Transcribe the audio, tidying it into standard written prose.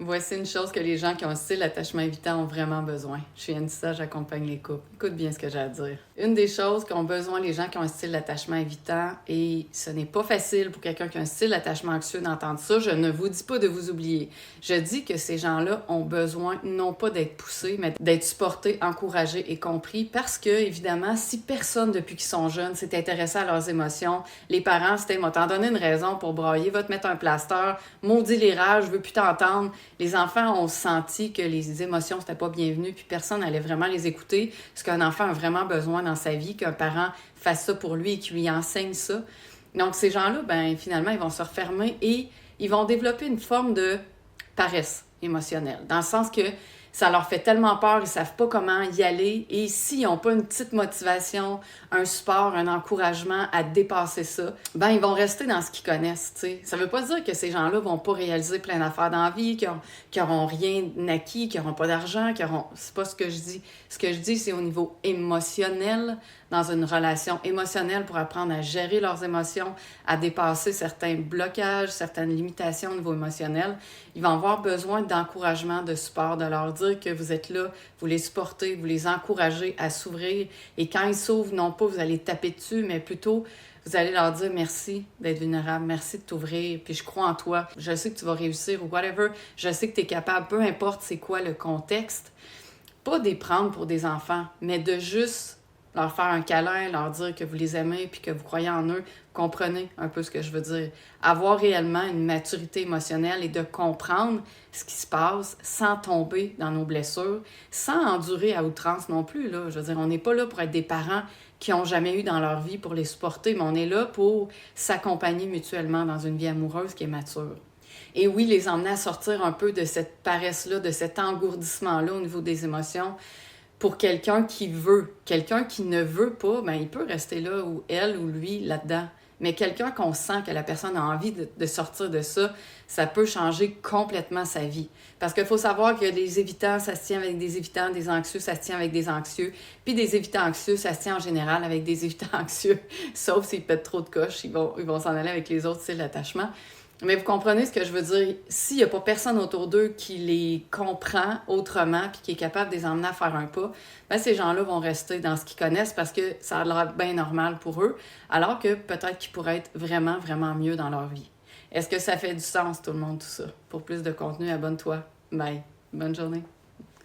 Voici une chose que les gens qui ont un style d'attachement évitant ont vraiment besoin. Je suis Anissa, j'accompagne les couples. Écoute bien ce que j'ai à dire. Une des choses qu'ont besoin les gens qui ont un style d'attachement évitant, et ce n'est pas facile pour quelqu'un qui a un style d'attachement anxieux d'entendre ça, je ne vous dis pas de vous oublier. Je dis que ces gens-là ont besoin non pas d'être poussés, mais d'être supportés, encouragés et compris parce que, évidemment, si personne depuis qu'ils sont jeunes s'est intéressé à leurs émotions, les parents, c'était « m'a t'en donné une raison pour brailler, va te mettre un plaster, maudit les rages, je veux plus t'entendre ». Les enfants ont senti que les émotions, c'était pas bienvenu, puis personne n'allait vraiment les écouter. Ce qu'un enfant a vraiment besoin dans sa vie, qu'un parent fasse ça pour lui et qu'il lui enseigne ça. Donc, ces gens-là, ben finalement, ils vont se refermer et ils vont développer une forme de paresse émotionnelle. Dans le sens que ça leur fait tellement peur, ils ne savent pas comment y aller. Et s'ils n'ont pas une petite motivation, un support, un encouragement à dépasser ça, ben ils vont rester dans ce qu'ils connaissent, t'sais. Ça ne veut pas dire que ces gens-là vont pas réaliser plein d'affaires dans la vie, qu'ils n'auront rien acquis, qu'ils n'auront pas d'argent, C'est pas ce que je dis. Ce que je dis, c'est au niveau émotionnel, dans une relation émotionnelle pour apprendre à gérer leurs émotions, à dépasser certains blocages, certaines limitations au niveau émotionnel. Ils vont avoir besoin d'encouragement, de support, de leur dire que vous êtes là, vous les supportez, vous les encouragez à s'ouvrir. Et quand ils s'ouvrent, non pas vous allez taper dessus, mais plutôt vous allez leur dire merci d'être vulnérable, merci de t'ouvrir, puis je crois en toi, je sais que tu vas réussir ou whatever, je sais que tu es capable, peu importe c'est quoi le contexte. Pas de les prendre pour des enfants, mais de juste leur faire un câlin, leur dire que vous les aimez puis que vous croyez en eux. Comprenez un peu ce que je veux dire. Avoir réellement une maturité émotionnelle et de comprendre ce qui se passe sans tomber dans nos blessures, sans endurer à outrance non plus, là. Je veux dire, on n'est pas là pour être des parents qui n'ont jamais eu dans leur vie pour les supporter, mais on est là pour s'accompagner mutuellement dans une vie amoureuse qui est mature. Et oui, les emmener à sortir un peu de cette paresse-là, de cet engourdissement-là au niveau des émotions. Pour quelqu'un qui veut, quelqu'un qui ne veut pas, ben il peut rester là, ou elle ou lui, là-dedans. Mais quelqu'un qu'on sent que la personne a envie de sortir de ça, ça peut changer complètement sa vie. Parce qu'il faut savoir que des évitants, ça se tient avec des évitants, des anxieux, ça se tient avec des anxieux. Puis des évitants anxieux, ça se tient en général avec des évitants anxieux. Sauf s'ils pètent trop de coches, ils vont s'en aller avec les autres styles d'attachement. Mais vous comprenez ce que je veux dire? S'il n'y a pas personne autour d'eux qui les comprend autrement puis qui est capable de les emmener à faire un pas, ben ces gens-là vont rester dans ce qu'ils connaissent parce que ça a l'air bien normal pour eux, alors que peut-être qu'ils pourraient être vraiment, vraiment mieux dans leur vie. Est-ce que ça fait du sens, tout le monde, tout ça? Pour plus de contenu, abonne-toi. Bye. Bonne journée.